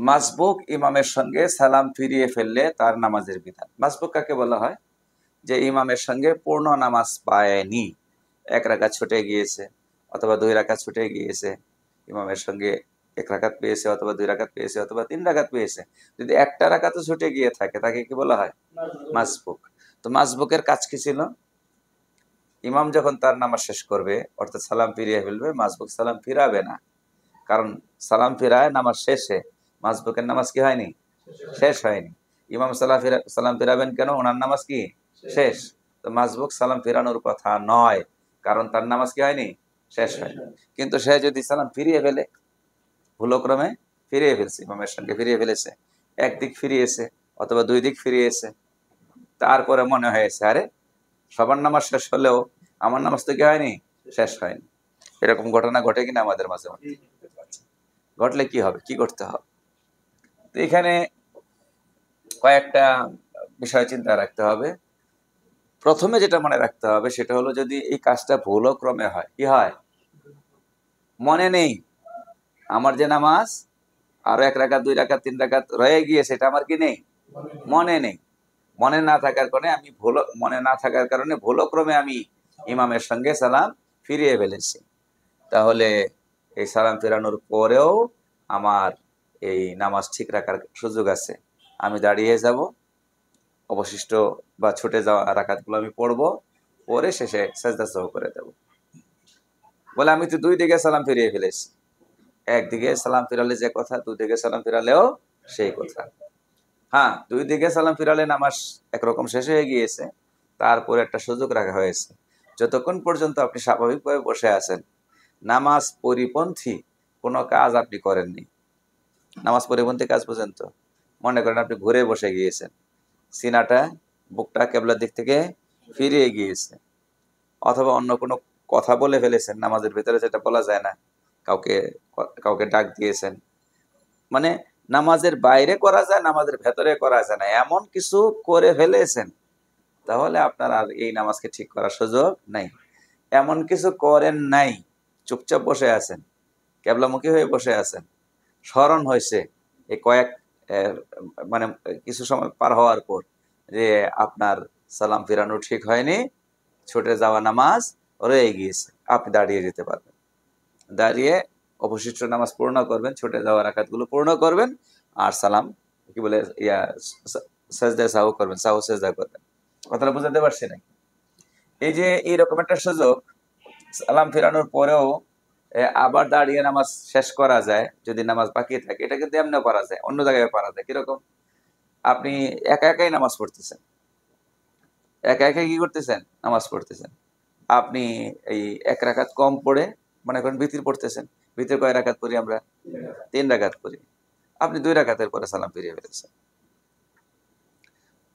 মাসবুক ইমামের সঙ্গে সালাম ফিরিয়ে ফেললে তার নামাজের বিধান। মাসবুক কাকে বলা হয়? যে ইমামের সঙ্গে পূর্ণ নামাজ পায়নি, এক রাকাত ছুটে গিয়েছে অথবা 2 রাকাত ছুটে গিয়েছে, ইমামের সঙ্গে 1 রাকাত পেয়েছে অথবা 2 রাকাত পেয়েছে অথবা 3 রাকাত পেয়েছে, যদি একটা রাকাতও ছুটে গিয়ে থাকে তাকে কি বলা হয়? মাসবুক। তো মাসবুকের কাজ কি ছিল? ইমাম যখন তার নামাজ শেষ করবে অর্থাৎ সালাম ফিরিয়ে ফেলবে, মাসবুক সালাম ফিরাবে না। কারণ সালাম ফিরায় নামাজ শেষে, মাসবুকের নামাজ কি হয়নি? শেষ হয়নি। ইমাম সালাম ফিরাবেন কেন? ওনার নামাজ কি শেষ। তো মাসবুক সালাম ফিরানোর কথা নয়, কারণ তার নামাজ কি হয়নি? শেষ হয়নি। কিন্তু সে যদি সালাম ফিরিয়ে ফেলে, ভুলক্রমে ফিরিয়ে ফেলছে, ইমামের সঙ্গে ফিরিয়ে ফেলেছে, একদিক ফিরিয়েছে অথবা 2 দিক ফিরিয়েছে, তারপরে মনে হয়েছে আরে সবার নামাজ শেষ হলেও আমার নামাজ তো কি হয়নি? শেষ হয়নি। এরকম ঘটনা ঘটে কিনা আমাদের মাঝে মধ্যে? ঘটলে কি হবে, কি করতে হবে? তো এখানে কয়েকটা বিষয় চিন্তা রাখতে হবে। প্রথমে যেটা মনে রাখতে হবে সেটা হলো, যদি এই কাজটা ভুলক্রমে হয়, কি হয়? মনে নেই আমার যে নামাজ আরো 1 রাকাত 2 রাকাত 3 রাকাত রয়ে গিয়ে, সেটা আমার কি নেই? মনে নেই। মনে না থাকার কারণে ভুলক্রমে আমি ইমামের সঙ্গে সালাম ফিরিয়ে ফেলেছি। তাহলে এই সালাম ফেরানোর পরেও আমার এই নামাজ ঠিক রাখার সুযোগ আছে। আমি দাঁড়িয়ে যাব, অবশিষ্ট বা ছুটে যাওয়া রাকাতগুলো আমি পড়বো, পরে শেষে সাজদা সহ করে দেব। বলে আমি তো 2 দিকে সালাম ফিরিয়ে ফেলেছি। একদিকে সালাম ফিরালে যে কথা, 2 দিকে সালাম ফিরালেও সেই কথা। হ্যাঁ, 2 দিকে সালাম ফিরালে নামাজ একরকম শেষ হয়ে গিয়েছে, তারপরে একটা সুযোগ রাখা হয়েছে। যতক্ষণ পর্যন্ত আপনি স্বাভাবিকভাবে বসে আছেন, নামাজ পরিপন্থী কোনো কাজ আপনি করেননি। নামাজ পরিপন্থী কাজ পর্যন্ত, মনে করেন আপনি ঘুরে বসে গিয়েছেন, সিনাটা বুকটা কেবলার দিক থেকে ফিরিয়ে গিয়েছে, অথবা অন্য কোনো কথা বলে ফেলেছেন নামাজের ভিতরে, যেটা বলা যায় না, কাউকে কাউকে ডাক দিয়েছেন, মানে নামাজের বাইরে করা যায়, নামাজের ভেতরে করা যায় না, এমন কিছু করে ফেলেছেন, তাহলে আপনার আর এই নামাজকে ঠিক করার সুযোগ নাই। এমন কিছু করেন নাই, চুপচাপ বসে আছেন, কেবলামুখী হয়ে বসে আছেন, স্মরণ হয়েছে এই মানে কিছু সময় পার হওয়ার পর যে আপনার সালাম ফিরানো ঠিক হয়নি, ছুটে যাওয়া নামাজ রয়ে গিয়েছে, আপনি দাঁড়িয়ে যেতে পারবেন। দাঁড়িয়ে অবশিষ্ট নামাজ পূর্ণ করবেন, ছুটে যাওয়া রাকাতগুলো পূর্ণ করবেন, আর সালাম কি বলে সাজদা সাহু করবেন, সাহু সাজদা করবেন। কথাটা বুঝাতে পারছি নাকি? এই যে এইরকম একটা সুযোগ, সালাম ফেরানোর পরেও আবার দাঁড়িয়ে নামাজ শেষ করা যায় যদি নামাজ বাকি থাকে, এটা কিন্তু এমনিও পারা যায়, অন্য জায়গায় পারা যায়। কিরকম? আপনি একা একাই নামাজ পড়তেছেন, একা একাই কি করতেছেন? নামাজ পড়তেছেন। আপনি এই 1 রাকাত কম পড়ে, মনে করেন বিতির পড়তেছেন, বিতির কয় রাকাত পড়ি আমরা? 3 রাকাত পড়ি। আপনি 2 রাকাতের পরে সালাম ফিরিয়ে ফেলেছেন।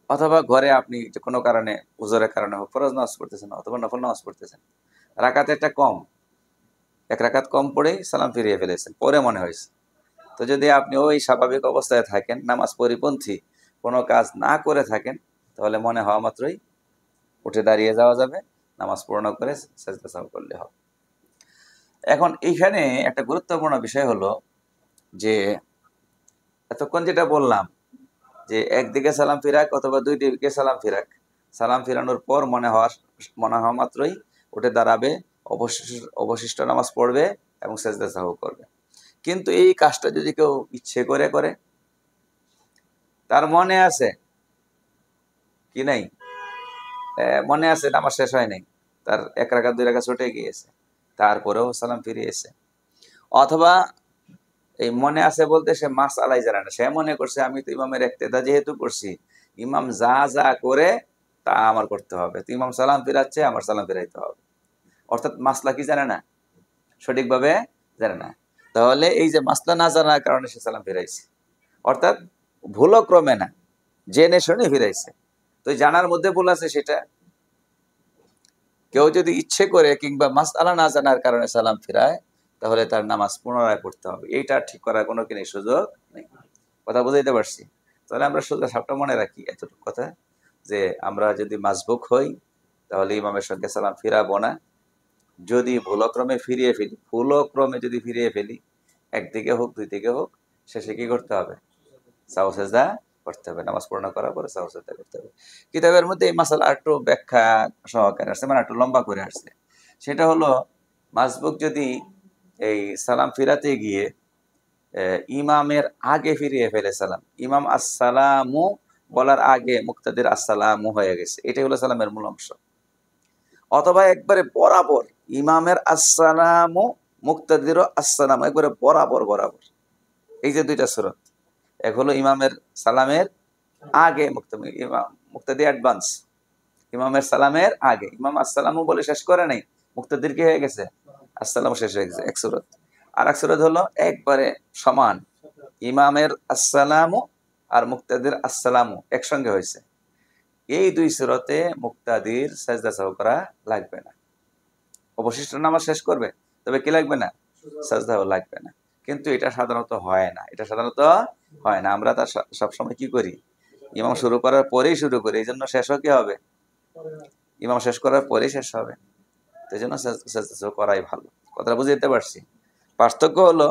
অথবা ঘরে আপনি যে কোনো কারণে, উজরের কারণে হোক, ফরজ নামাজ পড়তেছেন অথবা নফল নামাজ পড়তেছেন, রাকাত একটা কম, 1 রাকাত কম পড়েই সালাম ফিরিয়ে ফেলেছেন, পরে মনে হয়েছে। তো যদি আপনি ওই স্বাভাবিক অবস্থায় থাকেন, নামাজ পরিপন্থী কোনো কাজ না করে থাকেন, তাহলে মনে হওয়া মাত্রই উঠে দাঁড়িয়ে যাওয়া যাবে, নামাজ পূর্ণ করে সাজদা সাহু করলে হবে। এখন এইখানে একটা গুরুত্বপূর্ণ বিষয় হলো যে, এতক্ষণ যেটা বললাম যে একদিকে সালাম ফিরাক অথবা 2 দিকে সালাম ফিরাক, সালাম ফিরানোর পর মনে হওয়া মাত্রই উঠে দাঁড়াবে, অবশিষ্ট নামাজ পড়বে এবং সাজদা সাহু করবে। কিন্তু এই কাজটা যদি কেউ ইচ্ছে করে করে, তার মনে আছে কি নাই, মনে আছে নামাজ শেষ হয় নাই, তার 1 রাকাত 2 রাকাত ছুটে গিয়েছে, তারপরেও সালাম ফিরিয়েছে, অথবা এই মনে আছে বলতে সে মাসআলাই জানে না, সে মনে করছে আমি তো ইমামের ইক্তেদা যেহেতু করছি, ইমাম যা যা করে তা আমার করতে হবে, তো ইমাম সালাম ফিরাচ্ছে, আমার সালাম ফিরাইতে হবে, অর্থাৎ মাসলা কি জানে না, সঠিকভাবে জানে না। তাহলে এই যে মাসলা না জানার কারণে সে সালাম ফিরাইছে, অর্থাৎ ভুলক্রমে না, জেনে শুনে ফিরাইছে। তো জানার মধ্যে ভুল আছে সেটা। কেউ যদি ইচ্ছে করে কিংবা মাসআলা না জানার কারণে সালাম ফিরায়, তাহলে তার নামাজ পুনরায় পড়তে হবে, এইটা ঠিক করার কোনো সুযোগ নেই। কথা বুঝাইতে পারছি? তাহলে আমরা সোজা সাপটা মনে রাখি এতটুকু কথা, যে আমরা যদি মাসবুক হই তাহলে ইমামের সঙ্গে সালাম ফিরাবো না। যদি ভুলক্রমে যদি ফিরিয়ে ফেলি, একদিকে হোক 2 দিকে হোক, শেষে কি করতে হবে? সাহু সেজদা করতে হবে। নামাজ পূর্ণ করার পরে সাহু সেজদা করতে হবে। কিতাবের মধ্যে এই মাসালা একটু ব্যাখ্যা সহকারে আসছে, মানে একটু লম্বা করে আসছে। সেটা হলো মাসবুক যদি এই সালাম ফিরাতে গিয়ে ইমামের আগে ফিরিয়ে ফেলে সালাম, ইমাম আসসালামু বলার আগে মুক্তাদির আসসালামু হয়ে গেছে, এটাই হলো সালামের মূল অংশ। অথবা একবারে বরাবর ইমামের আসসালামু মুক্তাদিরও আসসালাম, একবারে বরাবর বরাবর। এই যে দুইটা সুরত, এক হলো ইমামের সালামের আগে মুক্তাদি অ্যাডভান্স, ইমামের সালামের আগে ইমাম আসসালামু বলে শেষ করে নাই, মুক্তাদির কি হয়ে গেছে? আসসালাম শেষ হয়ে গেছে, এক সুরত। আর এক সুরত হলো একবারে সমান, ইমামের আসসালামু আর মুক্তাদির আসসালামু একসঙ্গে হয়েছে। এই দুই সুরতে মুক্তাদির সাজদা সাহু করা লাগবে না, অবশিষ্ট নামাজ শেষ করবে, তবে কি লাগবে না? সাজদাও লাগবে না। কিন্তু এটা সাধারণত হয় না, এটা সাধারণত হয় না। আমরা তার সবসময় কি করি? ইমাম শুরু করার পরেই শুরু করি, এই জন্য শেষও কি হবে? ইমাম শেষ করার পরেই শেষ হবে। এই জন্য সাজদা করাই ভালো। কথাটা বুঝে যেতে পারছি? পার্থক্য হলো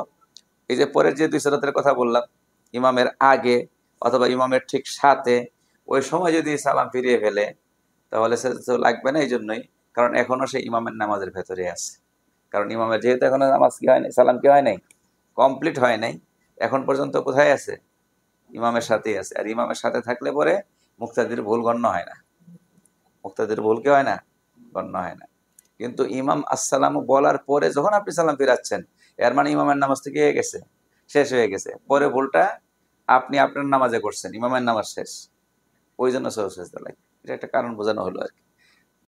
এই যে পরের যে দুই সুরাতের কথা বললাম, ইমামের আগে অথবা ইমামের ঠিক সাথে, ওই সময় যদি সালাম ফিরিয়ে ফেলে তাহলে সাজদা লাগবে না। এই জন্যই, কারণ এখনো সে ইমামের নামাজের ভেতরে আছে। কারণ ইমামের যেহেতু এখনো নামাজ কি হয় নাই, সালাম কি হয় নাই, কমপ্লিট হয় নাই, এখন পর্যন্ত কোথায় আছে? ইমামের সাথেই আছে। আর ইমামের সাথে থাকলে পরে মুক্তাদির ভুল গণ্য হয় না, মুক্তাদির ভুল কি হয় না? গণ্য হয় না। কিন্তু ইমাম আসসালাম বলার পরে যখন আপনি সালাম ফিরাচ্ছেন, এর মানে ইমামের নামাজ থেকে গেছে, শেষ হয়ে গেছে। পরে ভুলটা আপনি আপনার নামাজে করছেন, ইমামের নামাজ শেষ, ওই জন্য সহজ সেজদা লাগে। এটা একটা কারণ বোঝানো হলো আর কি।